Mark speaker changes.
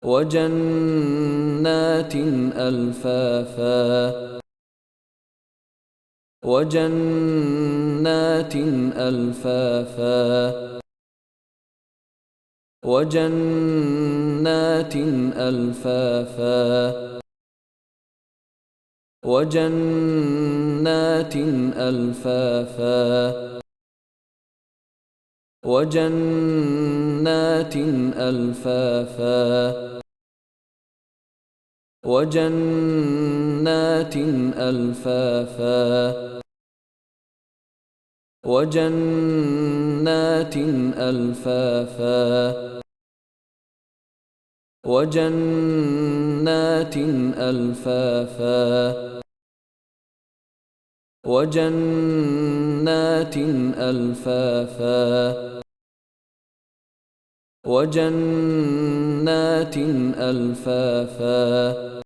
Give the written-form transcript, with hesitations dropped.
Speaker 1: وجنات ألفافا وجنات ألفافا وجنات ألفافا وجنات ألفافا وجنات ألفافا وجنات ألفافا وجنات ألفافا وجنات ألفافا وجنات ألفافا وجنات ألفافا